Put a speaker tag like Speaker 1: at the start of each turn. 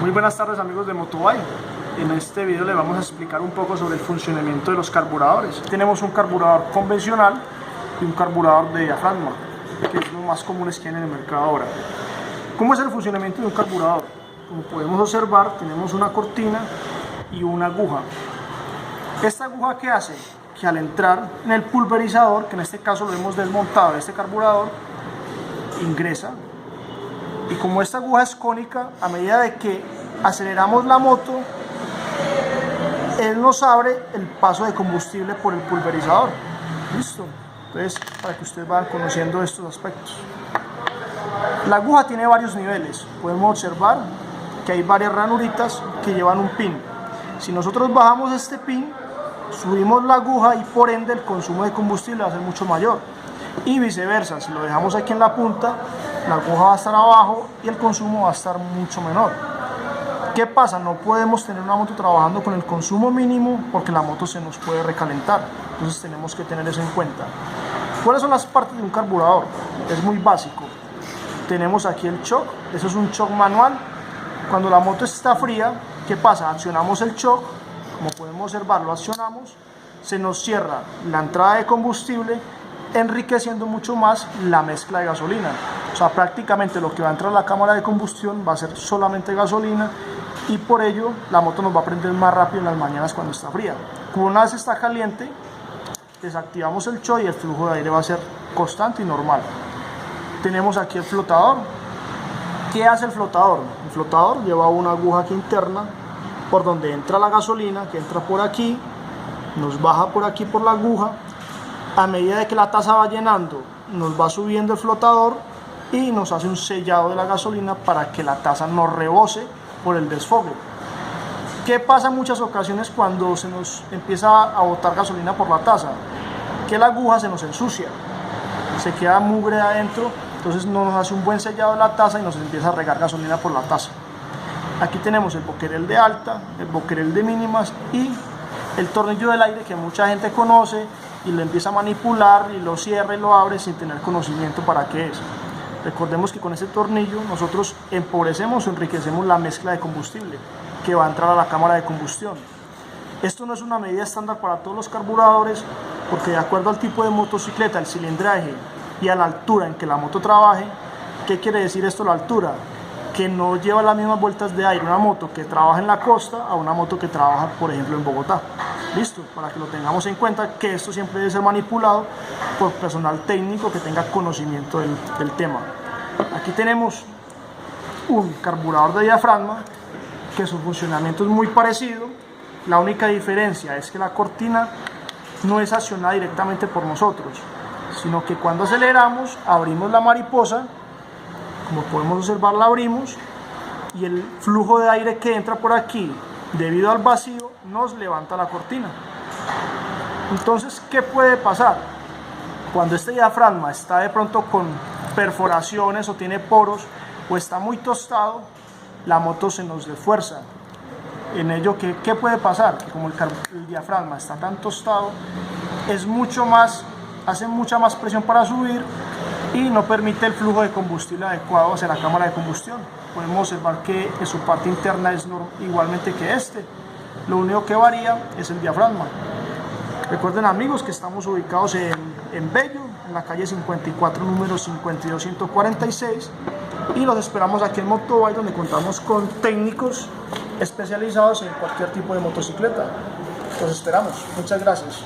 Speaker 1: Muy buenas tardes amigos de Motobay. En este video les vamos a explicar un poco sobre el funcionamiento de los carburadores. Tenemos un carburador convencional y un carburador de diafragma, que es lo más comunes que hay en el mercado ahora. ¿Cómo es el funcionamiento de un carburador? Como podemos observar, tenemos una cortina y una aguja. ¿Esta aguja qué hace? Que al entrar en el pulverizador, que en este caso lo hemos desmontado de este carburador, ingresa. Y como esta aguja es cónica, a medida de que aceleramos la moto, él nos abre el paso de combustible por el pulverizador. Listo. Entonces, para que ustedes vayan conociendo estos aspectos. La aguja tiene varios niveles. Podemos observar que hay varias ranuritas que llevan un pin. Si nosotros bajamos este pin, subimos la aguja y por ende el consumo de combustible va a ser mucho mayor. Y viceversa, si lo dejamos aquí en la punta, la aguja va a estar abajo y el consumo va a estar mucho menor. ¿Qué pasa? No podemos tener una moto trabajando con el consumo mínimo porque la moto se nos puede recalentar. Entonces tenemos que tener eso en cuenta. ¿Cuáles son las partes de un carburador? Es muy básico. Tenemos aquí el shock, eso es un shock manual. Cuando la moto está fría, ¿qué pasa? Accionamos el shock, como podemos observar, lo accionamos, se nos cierra la entrada de combustible, enriqueciendo mucho más la mezcla de gasolina. O sea, prácticamente lo que va a entrar a la cámara de combustión va a ser solamente gasolina y por ello la moto nos va a prender más rápido en las mañanas cuando está fría. Como una vez está caliente, desactivamos el shock y el flujo de aire va a ser constante y normal. Tenemos aquí el flotador. ¿Qué hace el flotador? El flotador lleva una aguja aquí interna por donde entra la gasolina, que entra por aquí, nos baja por aquí por la aguja. A medida de que la taza va llenando, nos va subiendo el flotador y nos hace un sellado de la gasolina para que la taza no rebose por el desfogue. ¿Qué pasa en muchas ocasiones cuando se nos empieza a botar gasolina por la taza? Que la aguja se nos ensucia, se queda mugre adentro, entonces no nos hace un buen sellado de la taza y nos empieza a regar gasolina por la taza. Aquí tenemos el boquerel de alta, el boquerel de mínimas y el tornillo del aire que mucha gente conoce y lo empieza a manipular y lo cierra y lo abre sin tener conocimiento para qué es. Recordemos que con este tornillo nosotros empobrecemos o enriquecemos la mezcla de combustible que va a entrar a la cámara de combustión. Esto no es una medida estándar para todos los carburadores porque de acuerdo al tipo de motocicleta, el cilindraje y a la altura en que la moto trabaje, ¿qué quiere decir esto la altura? Que no lleva las mismas vueltas de aire una moto que trabaja en la costa a una moto que trabaja por ejemplo en Bogotá. Listo, para que lo tengamos en cuenta que esto siempre debe ser manipulado por personal técnico que tenga conocimiento del tema. Aquí tenemos un carburador de diafragma que su funcionamiento es muy parecido. La única diferencia es que la cortina no es accionada directamente por nosotros, sino que cuando aceleramos abrimos la mariposa, como podemos observar la abrimos y el flujo de aire que entra por aquí debido al vacío nos levanta la cortina. Entonces, ¿qué puede pasar? Cuando este diafragma está de pronto con perforaciones o tiene poros o está muy tostado, la moto se nos desfuerza. En ello, ¿qué puede pasar? Que como el diafragma está tan tostado, hace mucha más presión para subir y no permite el flujo de combustible adecuado hacia la cámara de combustión. Podemos observar que su parte interna es igualmente que este. Lo único que varía es el diafragma. Recuerden amigos que estamos ubicados en Bello, en la calle 54, número 52146 y los esperamos aquí en Motobay, donde contamos con técnicos especializados en cualquier tipo de motocicleta. Los esperamos. Muchas gracias.